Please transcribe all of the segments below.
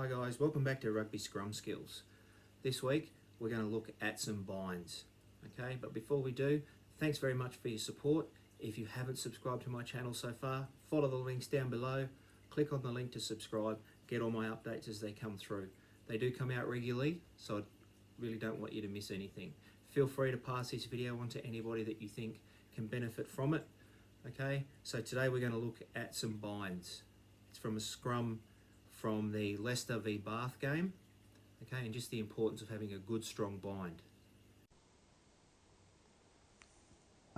Hi guys, welcome back to Rugby Scrum Skills. This week we're going to look at some binds. Okay, but before we do, thanks very much for your support. If you haven't subscribed to my channel so far, follow the links down below, click on the link to subscribe, get all my updates as they come through. They do come out regularly, so I really don't want you to miss anything. Feel free to pass this video on to anybody that you think can benefit from it. Okay, so today we're going to look at some binds. It's from a scrum from the Leicester v Bath game, okay, and just the importance of having a good strong bind.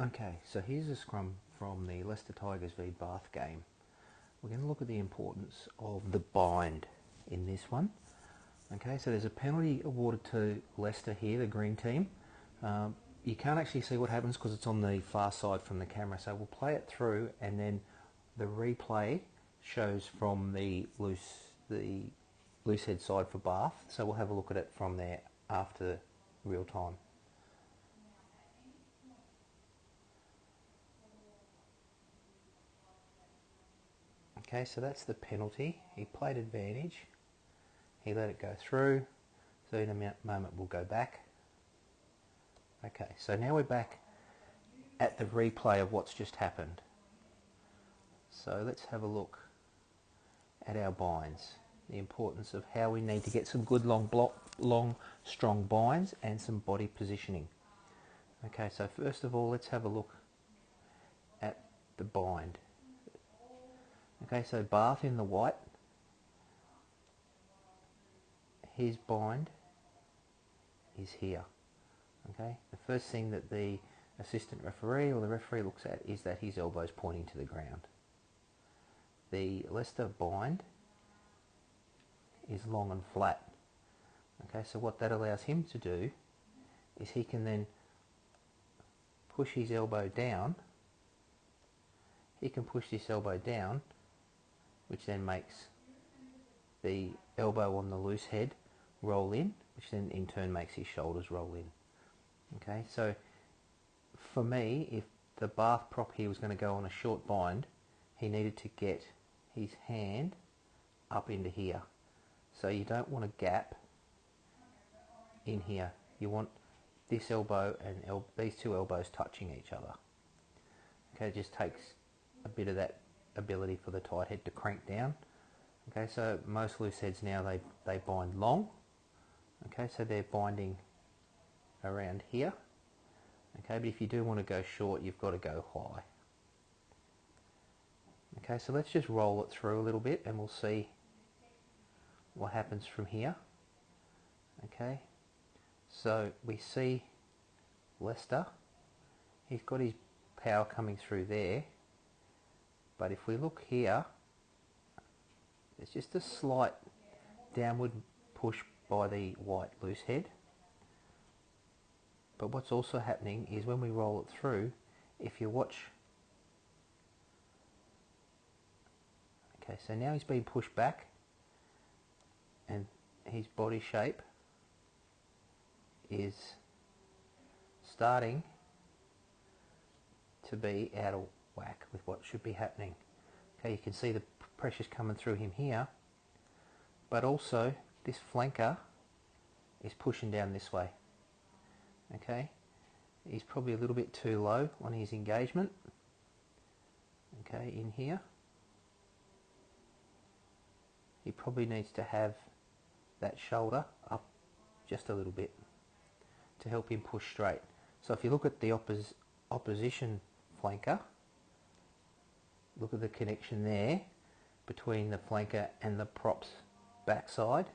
Okay, so here's a scrum from the Leicester Tigers v Bath game. We're going to look at the importance of the bind in this one. Okay, so there's a penalty awarded to Leicester here, the green team. You can't actually see what happens because it's on the far side from the camera, so we'll play it through and then the replay shows from the Loosehead side for Bath, so we'll have a look at it from there after real time. Okay, so that's the penalty. He played advantage, he let it go through, so in a moment we'll go back. Okay, so now we're back at the replay of what's just happened. So let's have a look at our binds, the importance of how we need to get some good long strong binds and some body positioning. Okay, so first of all let's have a look at the bind. Okay, so Bath in the white, his bind is here. Okay, the first thing that the assistant referee or the referee looks at is that his elbow's pointing to the ground. The Leicester bind is long and flat. Okay, so what that allows him to do is he can then push his elbow down. He can push this elbow down, which then makes the elbow on the loose head roll in, which then in turn makes his shoulders roll in. Okay, so for me, if the Bath prop here was going to go on a short bind, he needed to get his hand up into here. So you don't want a gap in here. You want this elbow and these two elbows touching each other. Okay, it just takes a bit of that ability for the tight head to crank down. Okay, so most loose heads now they bind long. Okay, so they're binding around here. Okay, but if you do want to go short, you've got to go high. Okay, so let's just roll it through a little bit and we'll see what happens from here. Okay, so we see Leicester, he's got his power coming through there, but if we look here, there's just a slight downward push by the white loose head. But what's also happening is when we roll it through, if you watch, okay, so now he's being pushed back and his body shape is starting to be out of whack with what should be happening. Okay, you can see the pressure's coming through him here, but also this flanker is pushing down this way. Okay, he's probably a little bit too low on his engagement. Okay, in here he probably needs to have that shoulder up just a little bit to help him push straight. So if you look at the opposition flanker, look at the connection there between the flanker and the prop's backside,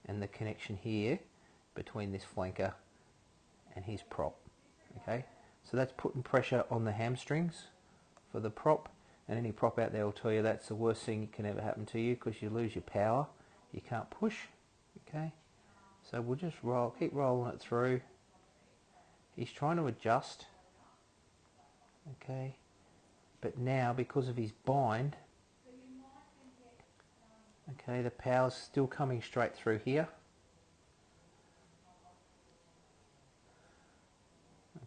and the connection here between this flanker and his prop. Okay, so that's putting pressure on the hamstrings for the prop, and any prop out there will tell you that's the worst thing that can ever happen to you because you lose your power, you can't push. Okay, so we'll just keep rolling it through. He's trying to adjust, okay, but now because of his bind, okay, the power's still coming straight through here.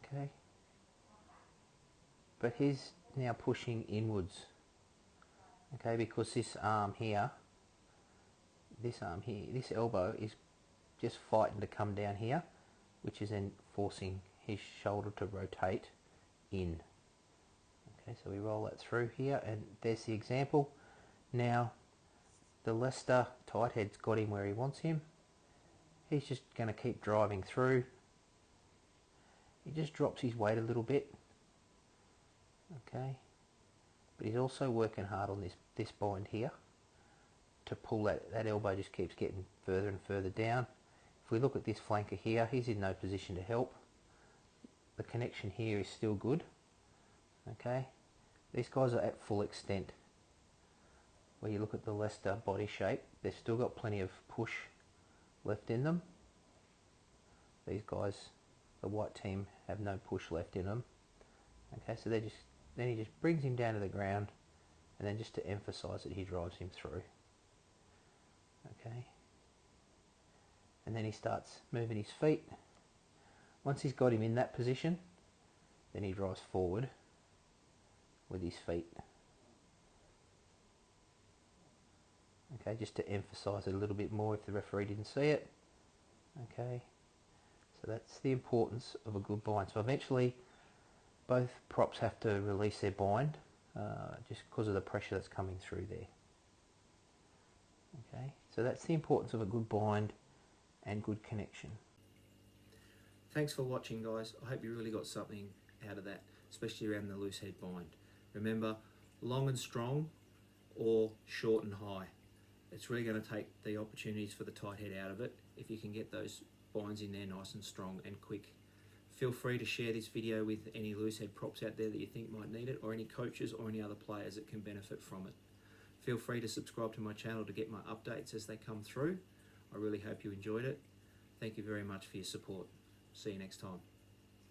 Okay, but he's now pushing inwards, okay, because this arm here, this arm here, this elbow is just fighting to come down here, which is then forcing his shoulder to rotate in. Okay, so we roll that through here, and there's the example. Now the Leicester tight head's got him where he wants him. He's just going to keep driving through. He just drops his weight a little bit. Okay, but he's also working hard on this bind here to pull that elbow just keeps getting further and further down. If we look at this flanker here, he's in no position to help. The connection here is still good. Okay, these guys are at full extent. Where you look at the Leicester body shape, they've still got plenty of push left in them. These guys, the white team, have no push left in them. Okay, so then he just brings him down to the ground, and then just to emphasise it, he drives him through. Okay, and then he starts moving his feet. Once he's got him in that position, then he drives forward with his feet. Okay, just to emphasise it a little bit more if the referee didn't see it. Okay, so that's the importance of a good bind. So eventually both props have to release their bind just because of the pressure that's coming through there. Okay, so that's the importance of a good bind and good connection. Thanks for watching, guys. I hope you really got something out of that, especially around the loose head bind. Remember, long and strong or short and high. It's really going to take the opportunities for the tight head out of it if you can get those binds in there nice and strong and quick. Feel free to share this video with any loose head props out there that you think might need it, or any coaches or any other players that can benefit from it. Feel free to subscribe to my channel to get my updates as they come through. I really hope you enjoyed it. Thank you very much for your support. See you next time.